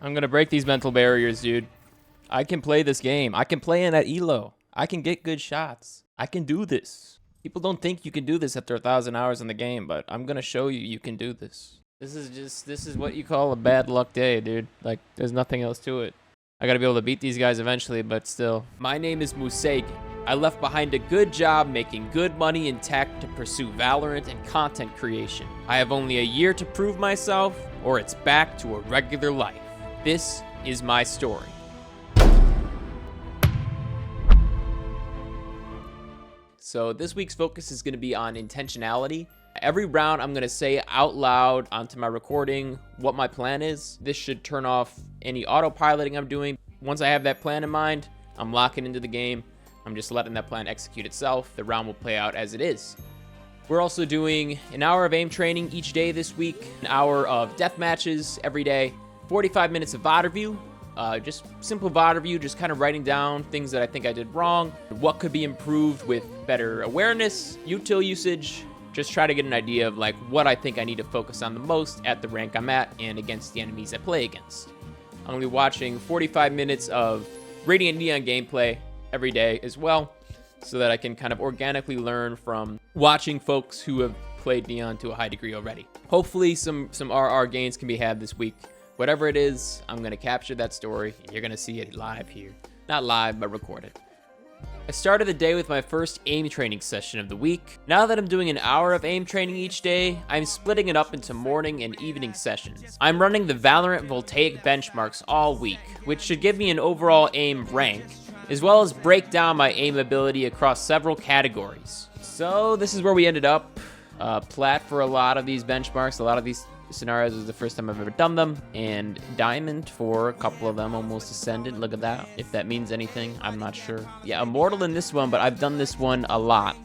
I'm gonna break these mental barriers, dude. I can play this game. I can play in at elo. I can get good shots. I can do this. People don't think you can do this after 1,000 hours in the game, but I'm gonna show you you can do this. This is what you call a bad luck day, dude. Like, there's nothing else to it. I gotta be able to beat these guys eventually, but still. My name is Musagan. I left behind a good job making good money in tech to pursue Valorant and content creation. I have only a year to prove myself, or it's back to a regular life. This is my story. So this week's focus is going to be on intentionality. Every round I'm going to say out loud onto my recording what my plan is. This should turn off any autopiloting I'm doing. Once I have that plan in mind, I'm locking into the game. I'm just letting that plan execute itself. The round will play out as it is. We're also doing an hour of aim training each day this week, an hour of death matches every day, 45 minutes of VOD review. Just simple VOD review, just kind of writing down things that I think I did wrong, what could be improved with better awareness, util usage, just try to get an idea of like what I think I need to focus on the most at the rank I'm at and against the enemies I play against. I'm going to be watching 45 minutes of Radiant Neon gameplay every day as well, so that I can kind of organically learn from watching folks who have played Neon to a high degree already. Hopefully some RR gains can be had this week. Whatever it is, I'm going to capture that story, and you're going to see it live here. Not live, but recorded. I started the day with my first aim training session of the week. Now that I'm doing an hour of aim training each day, I'm splitting it up into morning and evening sessions. I'm running the Valorant Voltaic benchmarks all week, which should give me an overall aim rank, as well as break down my aim ability across several categories. So this is where we ended up. Plat for a lot of these benchmarks, a lot of these scenarios was the first time I've ever done them, and Diamond for a couple of them, almost Ascendant. Look at that. If that means anything, I'm not sure. Yeah, Immortal in this one, but I've done this one a lot.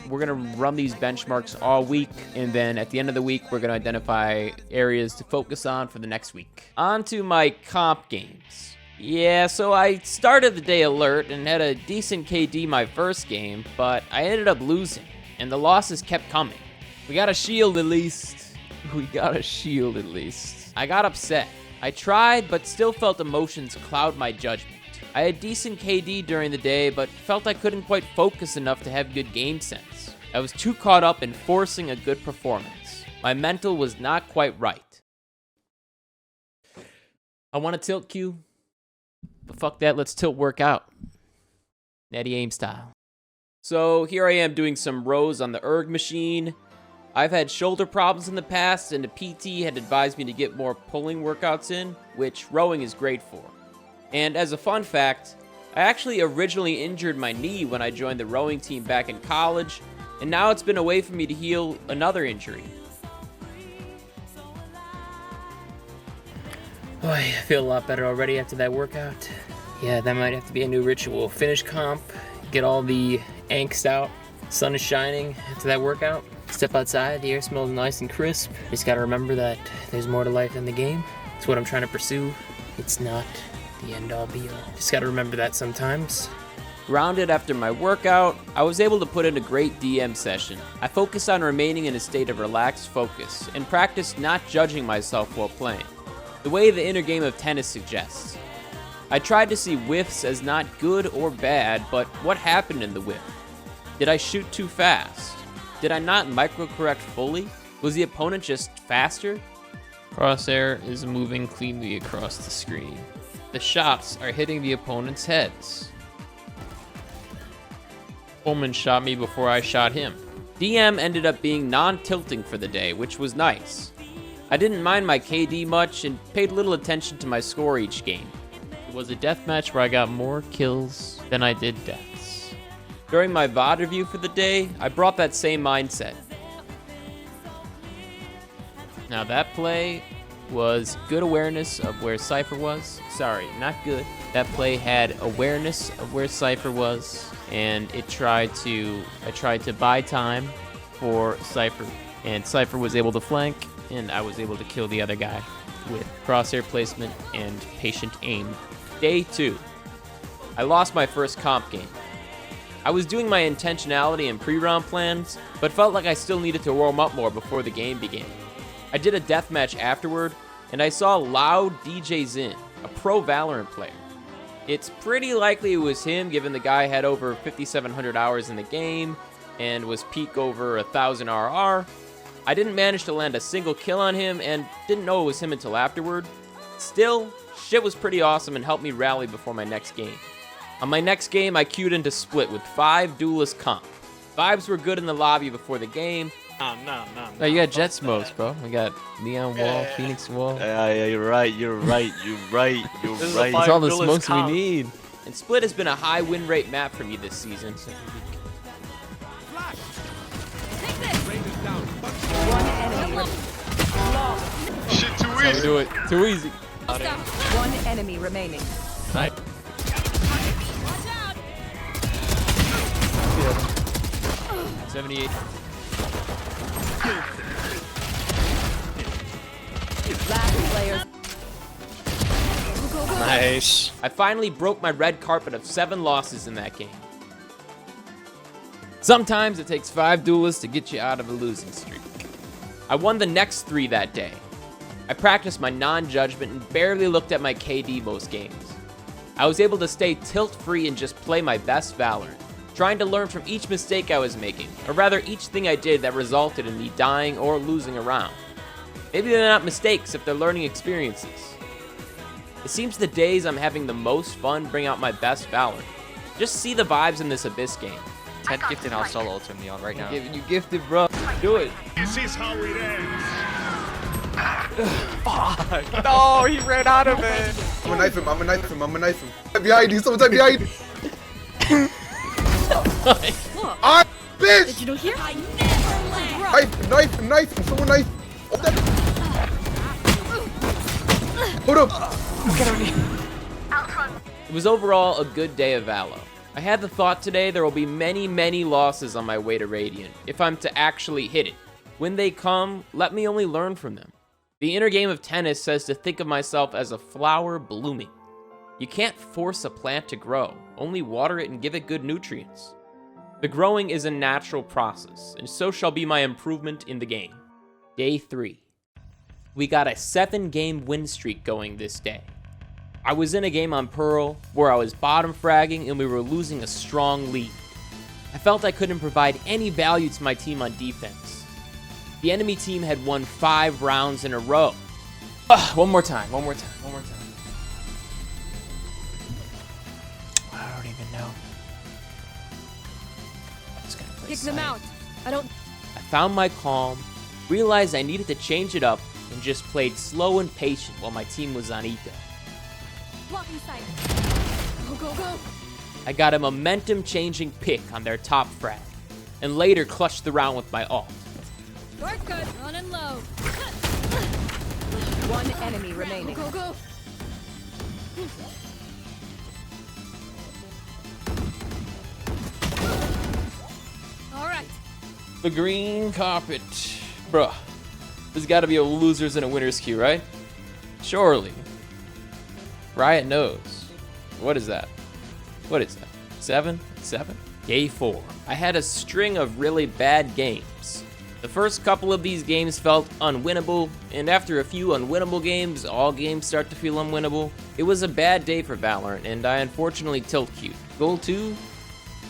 We're gonna run these benchmarks all week, and then at the end of the week, we're gonna identify areas to focus on for the next week. On to my comp games. Yeah, so I started the day alert and had a decent KD my first game, but I ended up losing, and the losses kept coming. We got a shield at least. We got a shield at least. I got upset. I tried, but still felt emotions cloud my judgment. I had decent KD during the day, but felt I couldn't quite focus enough to have good game sense. I was too caught up in forcing a good performance. My mental was not quite right. I want to tilt Q, but fuck that, let's tilt workout. Natty aim style. So here I am doing some rows on the erg machine. I've had shoulder problems in the past, and the PT had advised me to get more pulling workouts in, which rowing is great for. And as a fun fact, I actually originally injured my knee when I joined the rowing team back in college, and now it's been a way for me to heal another injury. Boy, I feel a lot better already after that workout. Yeah, that might have to be a new ritual. Finish comp, get all the angst out, sun is shining after that workout. Step outside, the air smells nice and crisp. Just gotta remember that there's more to life than the game. It's what I'm trying to pursue. It's not the end-all be-all. Just gotta remember that sometimes. Grounded after my workout, I was able to put in a great DM session. I focused on remaining in a state of relaxed focus and practiced not judging myself while playing, the way the inner game of tennis suggests. I tried to see whiffs as not good or bad, but what happened in the whiff? Did I shoot too fast? Did I not microcorrect fully? Was the opponent just faster? Crosshair is moving cleanly across the screen. The shots are hitting the opponent's heads. Coleman shot me before I shot him. DM ended up being non-tilting for the day, which was nice. I didn't mind my KD much and paid little attention to my score each game. It was a deathmatch where I got more kills than I did deaths. During my VOD review for the day, I brought that same mindset. Now that play was good awareness of where Cypher was. Sorry, not good. That play had awareness of where Cypher was, and I tried to buy time for Cypher, and Cypher was able to flank, and I was able to kill the other guy with crosshair placement and patient aim. Day 2. I lost my first comp game. I was doing my intentionality and pre-round plans, but felt like I still needed to warm up more before the game began. I did a deathmatch afterward, and I saw Loud DJ Zin, a pro Valorant player. It's pretty likely it was him, given the guy had over 5,700 hours in the game and was peak over 1,000 RR. I didn't manage to land a single kill on him and didn't know it was him until afterward. Still, shit was pretty awesome and helped me rally before my next game. On my next game, I queued into Split with 5 duelist comp. Vibes were good in the lobby before the game. No. Oh, you got jet smokes, bro. We got Neon Wall, Phoenix Wall. Yeah, you're right. That's all the smokes we need. And Split has been a high win rate map for me this season. So One enemy. Shit, too how we easy. do it. Too easy. One enemy remaining. Nice. 78. Last player. Nice. I finally broke my red carpet of 7 losses in that game. Sometimes it takes 5 duelists to get you out of a losing streak. I won the next 3 that day. I practiced my non-judgment and barely looked at my KD most games. I was able to stay tilt-free and just play my best Valorant, trying to learn from each mistake I was making, or rather each thing I did that resulted in me dying or losing a round. Maybe they're not mistakes if they're learning experiences. It seems the days I'm having the most fun bring out my best Valorant. Just see the vibes in this Abyss game. 10 gifted, I'll solo ultimate Neon right now. You gifted, bro. Do it. This is how it ends. No, he ran out of it. I'm gonna knife him. Behind you, someone's behind you. Ah, bitch! Did you hear? Knife him, someone knife. Hold up. It was overall a good day of Valo. I had the thought today there will be many losses on my way to Radiant, if I'm to actually hit it. When they come, let me only learn from them. The inner game of tennis says to think of myself as a flower blooming. You can't force a plant to grow, only water it and give it good nutrients. The growing is a natural process, and so shall be my improvement in the game. Day 3. We got a 7-game win streak going this day. I was in a game on Pearl where I was bottom fragging and we were losing a strong lead. I felt I couldn't provide any value to my team on defense. The enemy team had won 5 rounds in a row. One more time. I don't even know. I'm just gonna play Kick them silent. out. I found my calm, realized I needed to change it up, and just played slow and patient while my team was on eco. Blocking sight. Go. I got a momentum-changing pick on their top frag, and later clutched the round with my ult. You're good. Running low. One enemy remaining. Go. All right. The green carpet. Bruh. There's gotta be a losers and a winner's queue, right? Surely. Riot knows. What is that? 7? Day 4. I had a string of really bad games. The first couple of these games felt unwinnable, and after a few unwinnable games, all games start to feel unwinnable. It was a bad day for Valorant, and I unfortunately tilt queued. Goal 2?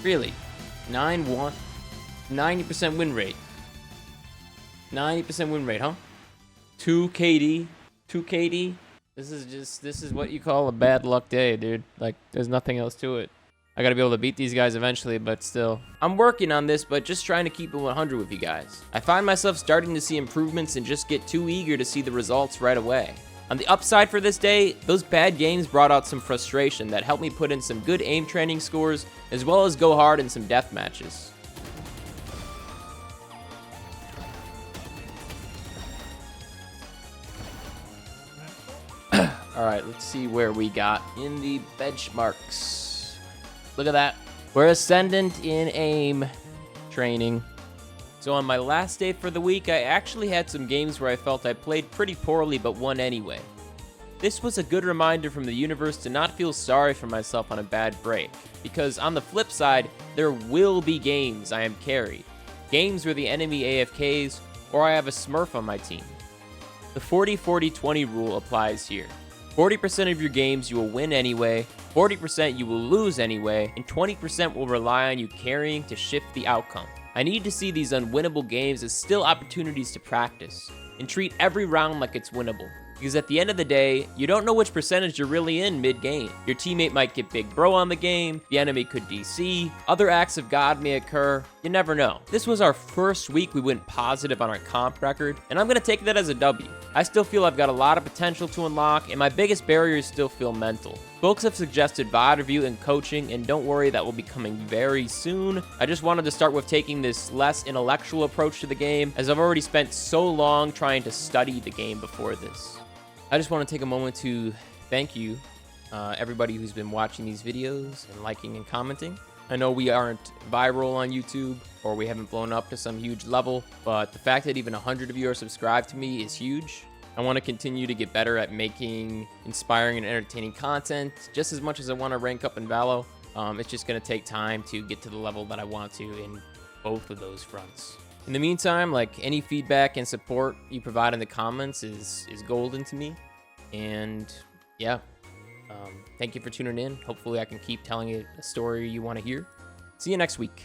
Really? 9-1? 90% win rate. 90% win rate, huh? 2 KD? This is what you call a bad luck day, dude. Like, there's nothing else to it. I gotta be able to beat these guys eventually, but still. I'm working on this, but just trying to keep it 100 with you guys. I find myself starting to see improvements and just get too eager to see the results right away. On the upside for this day, those bad games brought out some frustration that helped me put in some good aim training scores, as well as go hard in some death matches. All right, let's see where we got in the benchmarks. Look at that. We're ascendant in aim training. So on my last day for the week, I actually had some games where I felt I played pretty poorly but won anyway. This was a good reminder from the universe to not feel sorry for myself on a bad break, because on the flip side, there will be games I am carried. Games where the enemy AFKs, or I have a smurf on my team. The 40-40-20 rule applies here. 40% of your games you will win anyway, 40% you will lose anyway, and 20% will rely on you carrying to shift the outcome. I need to see these unwinnable games as still opportunities to practice, and treat every round like it's winnable. Because at the end of the day, you don't know which percentage you're really in mid-game. Your teammate might get big bro on the game, the enemy could DC, other acts of God may occur, you never know. This was our first week we went positive on our comp record, and I'm gonna take that as a W. I still feel I've got a lot of potential to unlock, and my biggest barriers still feel mental. Folks have suggested VOD review and coaching, and don't worry, that will be coming very soon. I just wanted to start with taking this less intellectual approach to the game, as I've already spent so long trying to study the game before this. I just want to take a moment to thank you, everybody who's been watching these videos and liking and commenting. I know we aren't viral on YouTube, or we haven't blown up to some huge level, but the fact that even 100 of you are subscribed to me is huge. I want to continue to get better at making inspiring and entertaining content, just as much as I want to rank up in Valo. It's just going to take time to get to the level that I want to in both of those fronts. In the meantime, like, any feedback and support you provide in the comments is golden to me. And yeah, thank you for tuning in. Hopefully I can keep telling you a story you want to hear. See you next week.